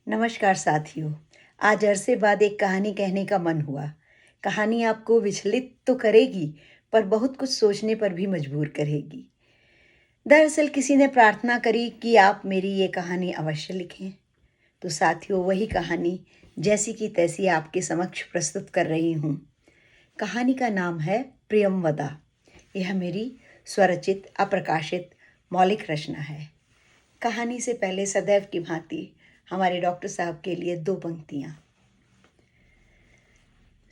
नमस्कार साथियों। आज अरसे बाद एक कहानी कहने का मन हुआ। कहानी आपको विचलित तो करेगी, पर बहुत कुछ सोचने पर भी मजबूर करेगी। दरअसल किसी ने प्रार्थना करी कि आप मेरी ये कहानी अवश्य लिखें। तो साथियों, वही कहानी जैसी की तैसी आपके समक्ष प्रस्तुत कर रही हूँ। कहानी का नाम है प्रियमवदा। यह मेरी स्वरचित अप्रकाशित मौलिक रचना है। कहानी से पहले सदैव की भांति हमारे डॉक्टर साहब के लिए 2 पंक्तियां।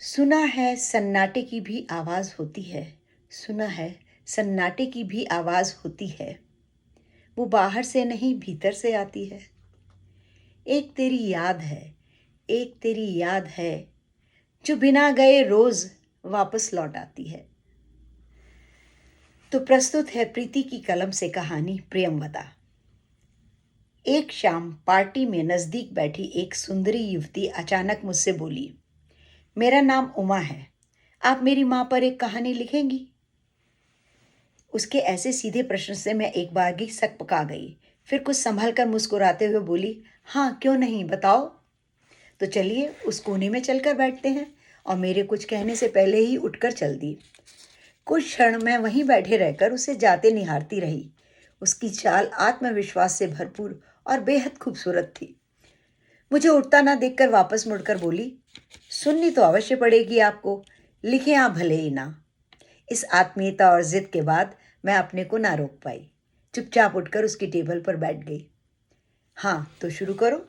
सुना है सन्नाटे की भी आवाज़ होती है, सुना है सन्नाटे की भी आवाज़ होती है, वो बाहर से नहीं भीतर से आती है। एक तेरी याद है, एक तेरी याद है, जो बिना गए रोज़ वापस लौट आती है। तो प्रस्तुत है प्रीति की कलम से कहानी प्रियमवदा। एक शाम पार्टी में नज़दीक बैठी एक सुंदरी युवती अचानक मुझसे बोली, मेरा नाम उमा है, आप मेरी माँ पर एक कहानी लिखेंगी? उसके ऐसे सीधे प्रश्न से मैं एक बारगी सकपका गई। फिर कुछ संभल कर मुस्कुराते हुए बोली, हाँ क्यों नहीं, बताओ। तो चलिए उस कोने में चलकर बैठते हैं। और मेरे कुछ कहने से पहले ही उठकर चल दी। कुछ क्षण मैं वहीं बैठे रहकर उसे जाते निहारती रही। उसकी चाल आत्मविश्वास से भरपूर और बेहद खूबसूरत थी। मुझे उठता ना देखकर वापस मुड़कर बोली, सुननी तो अवश्य पड़ेगी आपको, लिखें आप भले ही ना। इस आत्मीयता और जिद के बाद मैं अपने को ना रोक पाई। चुपचाप उठकर उसकी टेबल पर बैठ गई। हाँ तो शुरू करो।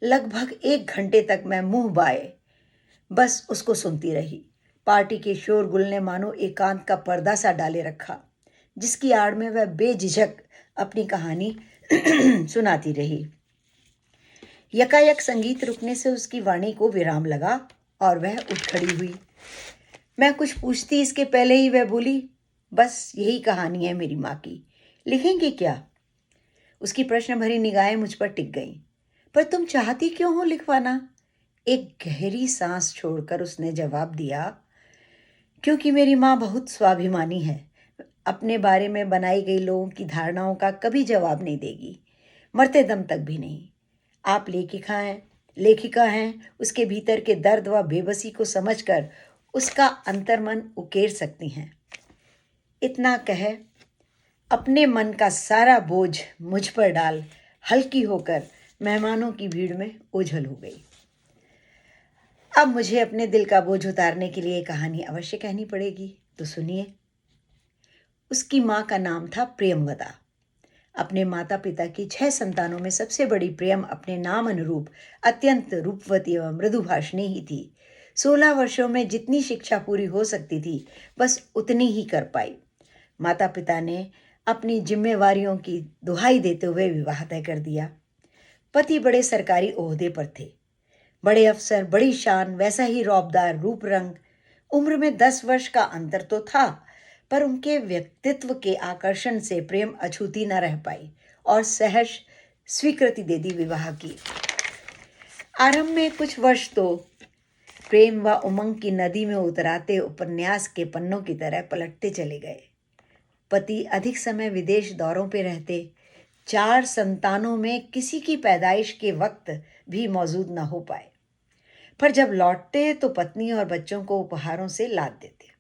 लगभग 1 घंटे तक मैं मुंह बाए बस उसको सुनती रही। पार्टी के शोरगुल ने मानो एकांत का पर्दा सा डाले रखा, जिसकी आड़ में वह बेझिझक अपनी कहानी सुनाती रही। यकायक संगीत रुकने से उसकी वाणी को विराम लगा और वह उठ खड़ी हुई। मैं कुछ पूछती इसके पहले ही वह बोली, बस यही कहानी है मेरी माँ की, लिखेंगे क्या? उसकी प्रश्न भरी निगाहें मुझ पर टिक गईं। पर तुम चाहती क्यों हो लिखवाना? एक गहरी सांस छोड़कर उसने जवाब दिया, क्योंकि मेरी माँ बहुत स्वाभिमानी है, अपने बारे में बनाई गई लोगों की धारणाओं का कभी जवाब नहीं देगी, मरते दम तक भी नहीं। आप लेखिका हैं, उसके भीतर के दर्द व बेबसी को समझकर उसका अंतर्मन उकेर सकती हैं। इतना कह अपने मन का सारा बोझ मुझ पर डाल हल्की होकर मेहमानों की भीड़ में ओझल हो गई। अब मुझे अपने दिल का बोझ उतारने के लिए कहानी अवश्य कहनी पड़ेगी, तो सुनिए। उसकी माँ का नाम था प्रियमवदा। अपने माता पिता की 6 संतानों में सबसे बड़ी प्रियम अपने नाम अनुरूप अत्यंत रूपवती एवं मृदुभाषिणी ही थी। 16 वर्षों में जितनी शिक्षा पूरी हो सकती थी, बस उतनी ही कर पाई। माता पिता ने अपनी जिम्मेवारियों की दुहाई देते हुए विवाह तय कर दिया। पति बड़े सरकारी ओहदे पर थे, बड़े अफसर, बड़ी शान, वैसा ही रौबदार रूप रंग। उम्र में 10 वर्ष का अंतर तो था, पर उनके व्यक्तित्व के आकर्षण से प्रेम अछूती न रह पाई और सहर्ष स्वीकृति दे दी विवाह की। आरंभ में कुछ वर्ष तो प्रेम व उमंग की नदी में उतराते उपन्यास के पन्नों की तरह पलटते चले गए। पति अधिक समय विदेश दौरों पे रहते, 4 संतानों में किसी की पैदाइश के वक्त भी मौजूद न हो पाए, पर जब लौटते तो पत्नी और बच्चों को उपहारों से लाद देते।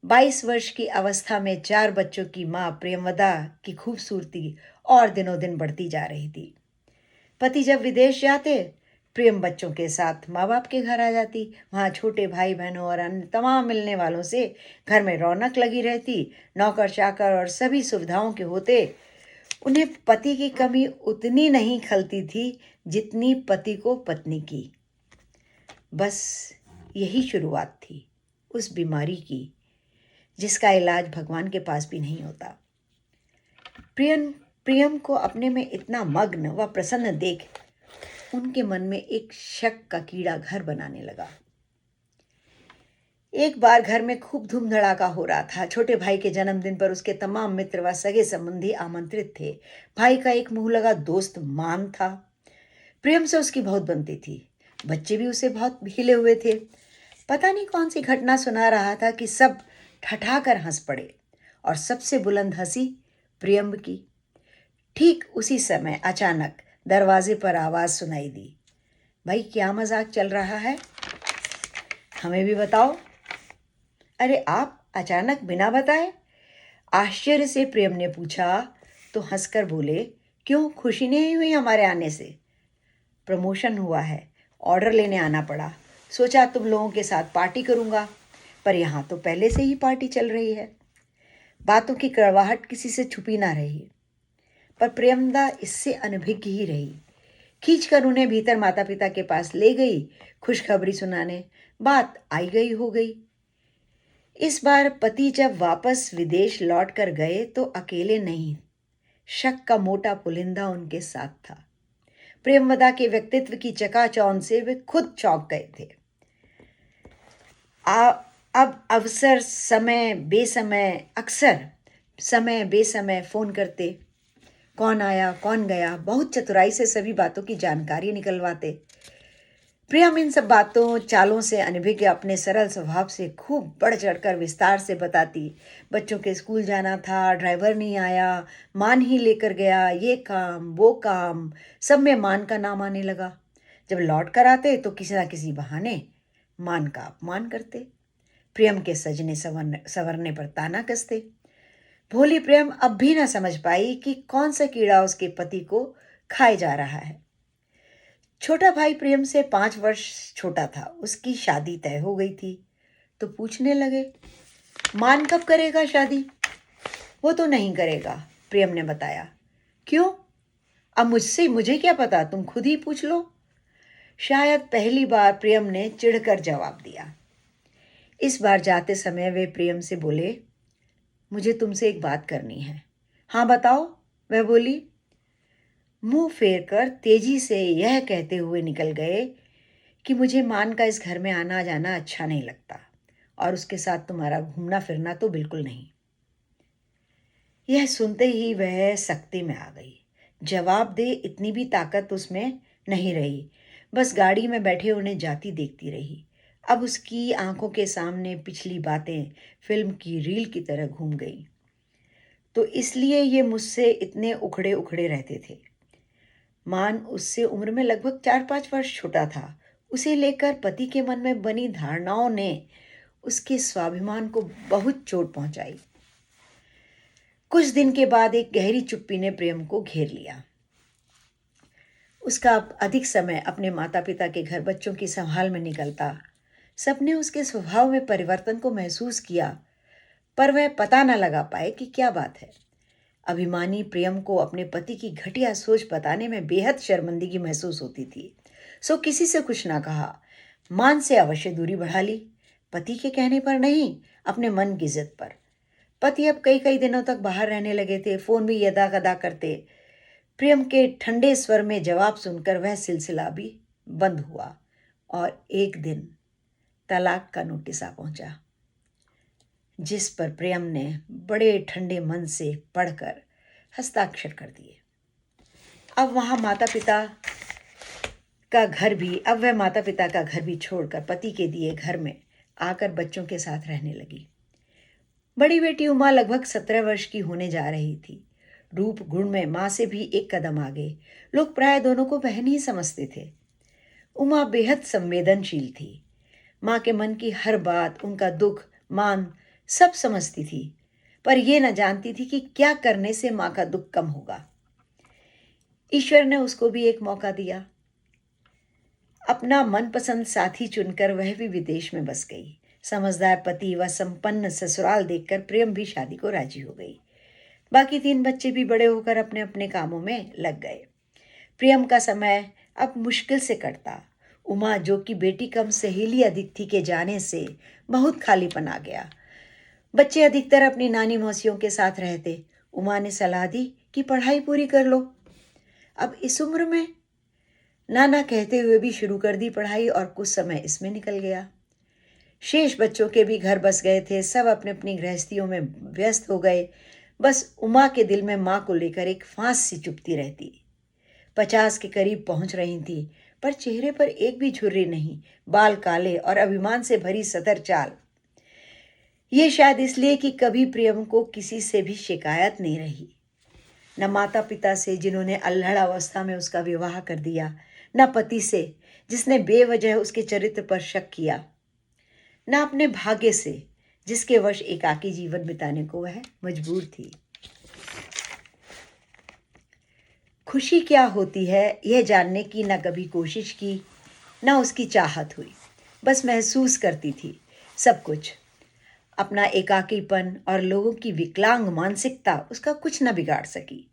22 वर्ष की अवस्था में 4 बच्चों की मां प्रियमवदा की खूबसूरती और दिनों दिन बढ़ती जा रही थी। पति जब विदेश जाते, प्रेम बच्चों के साथ माँ बाप के घर आ जाती। वहाँ छोटे भाई बहनों और अन्य तमाम मिलने वालों से घर में रौनक लगी रहती। नौकर चाकर और सभी सुविधाओं के होते उन्हें पति की कमी उतनी नहीं खलती थी जितनी पति को पत्नी की। बस यही शुरुआत थी उस बीमारी की जिसका इलाज भगवान के पास भी नहीं होता। प्रियम को अपने में इतना मग्न व प्रसन्न देख उनके मन में एक शक का कीड़ा घर बनाने लगा। एक बार घर में खूब धूम धड़ाका हो रहा था। छोटे भाई के जन्मदिन पर उसके तमाम मित्र व सगे संबंधी आमंत्रित थे। भाई का एक मुंह लगा दोस्त मान था। प्रेम से उसकी बहुत बनती थी। बच्चे भी उसे बहुत हिले हुए थे। पता नहीं कौन सी घटना सुना रहा था कि सब ठठाकर हंस पड़े और सबसे बुलंद हंसी प्रियम की। ठीक उसी समय अचानक दरवाजे पर आवाज़ सुनाई दी, भाई क्या मजाक चल रहा है, हमें भी बताओ। अरे आप अचानक बिना बताए? आश्चर्य से प्रेम ने पूछा तो हंसकर बोले, क्यों खुशी नहीं हुई हमारे आने से? प्रमोशन हुआ है, ऑर्डर लेने आना पड़ा, सोचा तुम लोगों के साथ पार्टी करूंगा, पर यहाँ तो पहले से ही पार्टी चल रही है। बातों की कड़वाहट किसी से छुपी ना रही, पर प्रेमदा इससे अनभिज्ञ ही रही। खींचकर उन्हें भीतर माता पिता के पास ले गई, खुशखबरी सुनाने। बात आई गई हो गई। इस बार पति जब वापस विदेश लौट कर गए तो अकेले नहीं, शक का मोटा पुलिंदा उनके साथ था। प्रेमवदा के व्यक्तित्व की चकाचौंध से वे खुद चौंक गए थे। अब अवसर समय बेसमय अक्सर समय बेसमय फोन करते, कौन आया कौन गया, बहुत चतुराई से सभी बातों की जानकारी निकलवाते। प्रियम इन सब बातों चालों से अनभिज्ञ अपने सरल स्वभाव से खूब बढ़ चढ़कर विस्तार से बताती। बच्चों के स्कूल जाना था, ड्राइवर नहीं आया, मान ही लेकर गया, ये काम वो काम, सब में मान का नाम आने लगा। जब लौट कर आते तो किसी ना किसी बहाने मान का अपमान करते। प्रियम के सजने संवरने पर ताना कसते। भोली प्रेम अब भी ना समझ पाई कि कौन सा कीड़ा उसके पति को खाए जा रहा है। छोटा भाई प्रेम से 5 वर्ष छोटा था, उसकी शादी तय हो गई थी। तो पूछने लगे, मान कब करेगा शादी? वो तो नहीं करेगा, प्रेम ने बताया। क्यों? अब मुझे क्या पता, तुम खुद ही पूछ लो। शायद पहली बार प्रेम ने चिढ़कर जवाब दिया। इस बार जाते समय वे प्रेम से बोले, मुझे तुमसे एक बात करनी है। हाँ बताओ, वह बोली। मुंह फेर कर तेजी से यह कहते हुए निकल गए कि मुझे मान का इस घर में आना जाना अच्छा नहीं लगता, और उसके साथ तुम्हारा घूमना फिरना तो बिल्कुल नहीं। यह सुनते ही वह सख्ती में आ गई। जवाब दे इतनी भी ताकत उसमें नहीं रही। बस गाड़ी में बैठे उन्हें जाती देखती रही। अब उसकी आंखों के सामने पिछली बातें फिल्म की रील की तरह घूम गई। तो इसलिए ये मुझसे इतने उखड़े उखड़े रहते थे। मान उससे उम्र में लगभग 4-5 वर्ष छोटा था। उसे लेकर पति के मन में बनी धारणाओं ने उसके स्वाभिमान को बहुत चोट पहुंचाई। कुछ दिन के बाद एक गहरी चुप्पी ने प्रेम को घेर लिया। उसका अधिक समय अपने माता पिता के घर बच्चों की संभाल में निकलता। सबने उसके स्वभाव में परिवर्तन को महसूस किया, पर वह पता न लगा पाए कि क्या बात है। अभिमानी प्रियम को अपने पति की घटिया सोच बताने में बेहद शर्मिंदगी महसूस होती थी। सो किसी से कुछ ना कहा, मान से अवश्य दूरी बढ़ा ली। पति के कहने पर नहीं, अपने मन की जिद पर। पति अब कई कई दिनों तक बाहर रहने लगे थे, फोन भी यदा कदा करते। प्रियम के ठंडे स्वर में जवाब सुनकर वह सिलसिला भी बंद हुआ और एक दिन तलाक का नोटिस आ पहुंचा, जिस पर प्रियम ने बड़े ठंडे मन से पढ़कर हस्ताक्षर कर दिए। अब वह माता पिता का घर भी छोड़कर पति के दिए घर में आकर बच्चों के साथ रहने लगी। बड़ी बेटी उमा लगभग 17 वर्ष की होने जा रही थी। रूप गुण में माँ से भी एक कदम आगे। लोग प्राय दोनों को बहन ही समझते थे। उमा बेहद संवेदनशील थी। माँ के मन की हर बात, उनका दुख मान सब समझती थी, पर यह न जानती थी कि क्या करने से माँ का दुख कम होगा। ईश्वर ने उसको भी एक मौका दिया। अपना मनपसंद साथी चुनकर वह भी विदेश में बस गई। समझदार पति व संपन्न ससुराल देखकर प्रेम भी शादी को राजी हो गई। बाकी 3 बच्चे भी बड़े होकर अपने अपने कामों में लग गए। प्रियम का समय अब मुश्किल से कटता। उमा, जो कि बेटी कम सहेली अधिक थी, के जाने से बहुत खालीपन आ गया। बच्चे अधिकतर अपनी नानी मौसियों के साथ रहते। उमा ने सलाह दी कि पढ़ाई पूरी कर लो। अब इस उम्र में नाना कहते हुए भी शुरू कर दी पढ़ाई, और कुछ समय इसमें निकल गया। शेष बच्चों के भी घर बस गए थे। सब अपने अपनी गृहस्थियों में व्यस्त हो गए। बस उमा के दिल में माँ को लेकर एक फांस सी चुभती रहती। 50 के करीब पहुंच रही थी, पर चेहरे पर एक भी झुर्री नहीं, बाल काले और अभिमान से भरी सतर चाल। ये शायद इसलिए कि कभी प्रियम को किसी से भी शिकायत नहीं रही। न माता पिता से जिन्होंने अल्हड़ में उसका विवाह कर दिया, न पति से जिसने बेवजह उसके चरित्र पर शक किया, न अपने भाग्य से जिसके वश एकाकी जीवन बिताने को वह मजबूर थी। खुशी क्या होती है यह जानने की न कभी कोशिश की, न उसकी चाहत हुई। बस महसूस करती थी सब कुछ। अपना एकाकीपन और लोगों की विकलांग मानसिकता उसका कुछ न बिगाड़ सकी।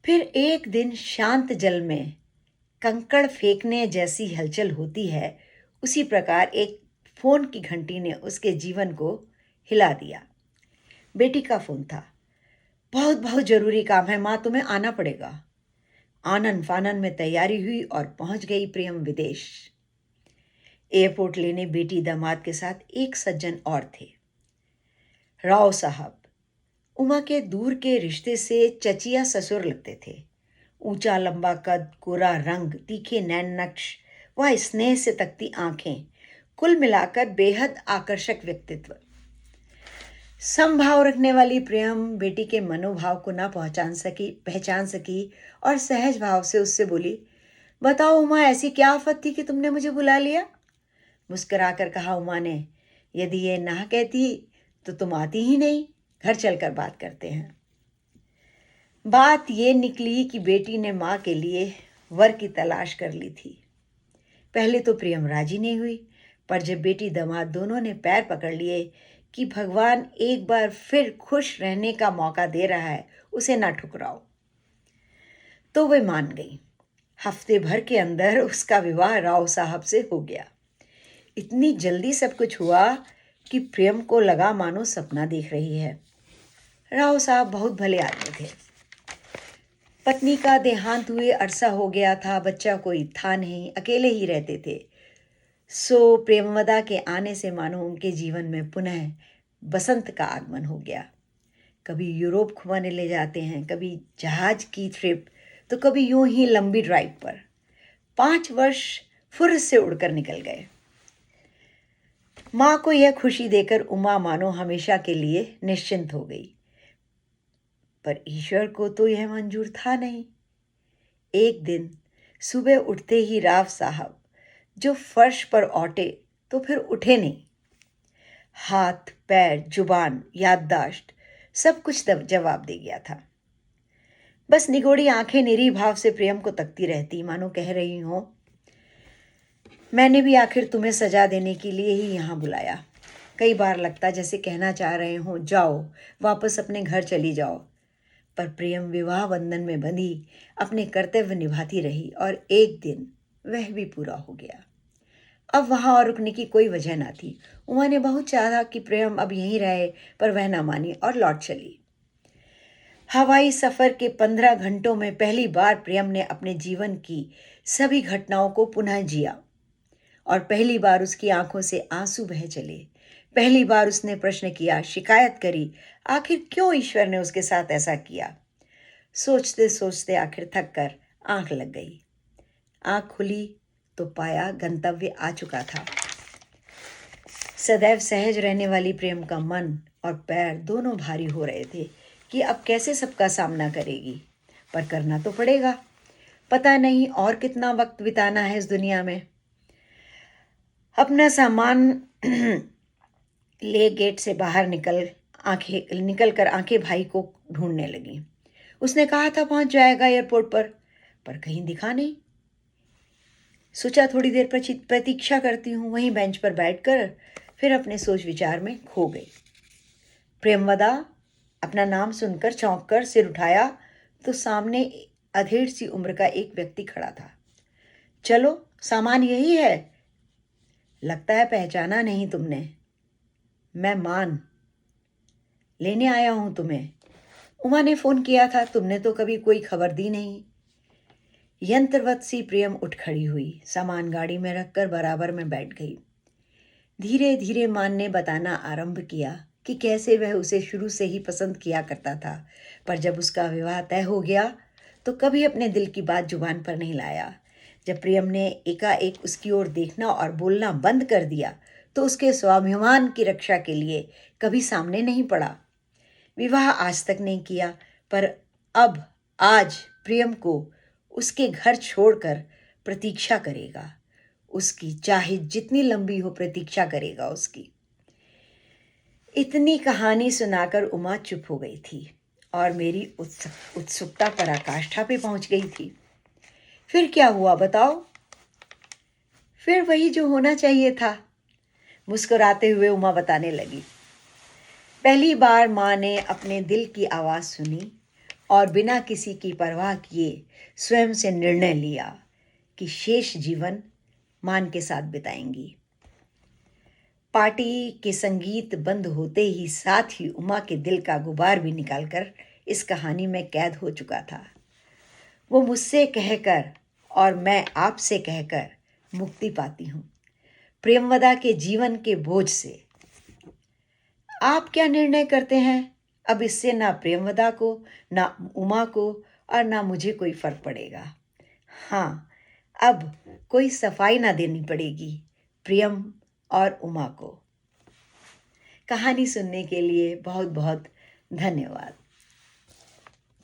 फिर एक दिन शांत जल में कंकड़ फेंकने जैसी हलचल होती है, उसी प्रकार एक फोन की घंटी ने उसके जीवन को हिला दिया। बेटी का फोन था। बहुत बहुत जरूरी काम है माँ, तुम्हें आना पड़ेगा। आनन फानन में तैयारी हुई और पहुंच गई प्रियम विदेश। एयरपोर्ट लेने बेटी दामाद के साथ एक सज्जन और थे, राव साहब। उमा के दूर के रिश्ते से चचिया ससुर लगते थे। ऊंचा लंबा कद, गोरा रंग, तीखे नैन नक्श, वह स्नेह से तकती आंखें, कुल मिलाकर बेहद आकर्षक व्यक्तित्व। समभाव रखने वाली प्रियम बेटी के मनोभाव को ना पहचान सकी और सहज भाव से उससे बोली, बताओ उमा, ऐसी क्या आफत थी कि तुमने मुझे बुला लिया? मुस्कुराकर कहा उमा ने, यदि ये ना कहती तो तुम आती ही नहीं, घर चलकर बात करते हैं। बात ये निकली कि बेटी ने माँ के लिए वर की तलाश कर ली थी। पहले तो प्रियम राजी नहीं हुई, पर जब बेटी दामाद दोनों ने पैर पकड़ लिए कि भगवान एक बार फिर खुश रहने का मौका दे रहा है, उसे ना ठुकराओ, तो वे मान गई। हफ्ते भर के अंदर उसका विवाह राव साहब से हो गया। इतनी जल्दी सब कुछ हुआ कि प्रियम को लगा मानो सपना देख रही है। राव साहब बहुत भले आदमी थे। पत्नी का देहांत हुए अरसा हो गया था, बच्चा कोई था नहीं, अकेले ही रहते थे। सो प्रेमवदा के आने से मानो उनके जीवन में पुनः बसंत का आगमन हो गया। कभी यूरोप घुमाने ले जाते हैं, कभी जहाज की ट्रिप, तो कभी यूं ही लंबी ड्राइव पर। 5 वर्ष फुर्र से उड़कर निकल गए। माँ को यह खुशी देकर उमा मानो हमेशा के लिए निश्चिंत हो गई, पर ईश्वर को तो यह मंजूर था नहीं। एक दिन सुबह उठते ही राव साहब जो फर्श पर औटे तो फिर उठे नहीं। हाथ पैर जुबान याददाश्त सब कुछ जवाब दे गया था। बस निगोड़ी आंखें निरी भाव से प्रियम को तकती रहती, मानो कह रही हो, मैंने भी आखिर तुम्हें सजा देने के लिए ही यहाँ बुलाया। कई बार लगता जैसे कहना चाह रहे हो, जाओ वापस अपने घर चली जाओ। पर प्रियम विवाह बंधन में बंधी अपने कर्तव्य निभाती रही और एक दिन वह भी पूरा हो गया। अब वहां और रुकने की कोई वजह ना थी। उमा ने बहुत चाहा कि प्रियम अब यहीं रहे, पर वह ना मानी और लौट चली। हवाई सफर के 15 घंटों में पहली बार प्रियम ने अपने जीवन की सभी घटनाओं को पुनः जिया और पहली बार उसकी आंखों से आंसू बह चले। पहली बार उसने प्रश्न किया, शिकायत करी, आखिर क्यों ईश्वर ने उसके साथ ऐसा किया। सोचते सोचते आखिर थक कर आंख लग गई। आंख खुली तो पाया गंतव्य आ चुका था। सदैव सहज रहने वाली प्रेम का मन और पैर दोनों भारी हो रहे थे कि अब कैसे सबका सामना करेगी, पर करना तो पड़ेगा। पता नहीं और कितना वक्त बिताना है इस दुनिया में। अपना सामान ले गेट से बाहर निकल कर आंखें भाई को ढूंढने लगी। उसने कहा था पहुंच जाएगा एयरपोर्ट पर कहीं दिखा नहीं। सोचा थोड़ी देर पर प्रतीक्षा करती हूँ। वहीं बेंच पर बैठकर फिर अपने सोच विचार में खो गई। प्रेमवदा अपना नाम सुनकर चौंक कर सिर उठाया तो सामने अधेड़ सी उम्र का एक व्यक्ति खड़ा था। चलो, सामान यही है। लगता है पहचाना नहीं तुमने। मैं मान लेने आया हूं तुम्हें। उमा ने फोन किया था, तुमने तो कभी कोई खबर दी नहीं। यंत्रवत सी प्रियम उठ खड़ी हुई, सामान गाड़ी में रखकर बराबर में बैठ गई। धीरे धीरे मान ने बताना आरंभ किया कि कैसे वह उसे शुरू से ही पसंद किया करता था, पर जब उसका विवाह तय हो गया तो कभी अपने दिल की बात जुबान पर नहीं लाया। जब प्रियम ने एकाएक उसकी ओर देखना और बोलना बंद कर दिया तो उसके स्वाभिमान की रक्षा के लिए कभी सामने नहीं पड़ा। विवाह आज तक नहीं किया, पर अब आज प्रियम को उसके घर छोड़कर प्रतीक्षा करेगा। उसकी चाहे जितनी लंबी हो प्रतीक्षा करेगा उसकी। इतनी कहानी सुनाकर उमा चुप हो गई थी और मेरी उत्सुकता पराकाष्ठा पे पहुंच गई थी। फिर क्या हुआ बताओ? फिर वही जो होना चाहिए था, मुस्कुराते हुए उमा बताने लगी। पहली बार माँ ने अपने दिल की आवाज़ सुनी और बिना किसी की परवाह किए स्वयं से निर्णय लिया कि शेष जीवन मान के साथ बिताएंगी। पार्टी के संगीत बंद होते ही साथ ही उमा के दिल का गुबार भी निकालकर इस कहानी में कैद हो चुका था। वो मुझसे कहकर और मैं आपसे कहकर मुक्ति पाती हूँ प्रेमवदा के जीवन के बोझ से। आप क्या निर्णय करते हैं? अब इससे ना प्रेमवदा को, ना उमा को और ना मुझे कोई फर्क पड़ेगा। हाँ, अब कोई सफाई ना देनी पड़ेगी प्रियम और उमा को। कहानी सुनने के लिए बहुत बहुत धन्यवाद।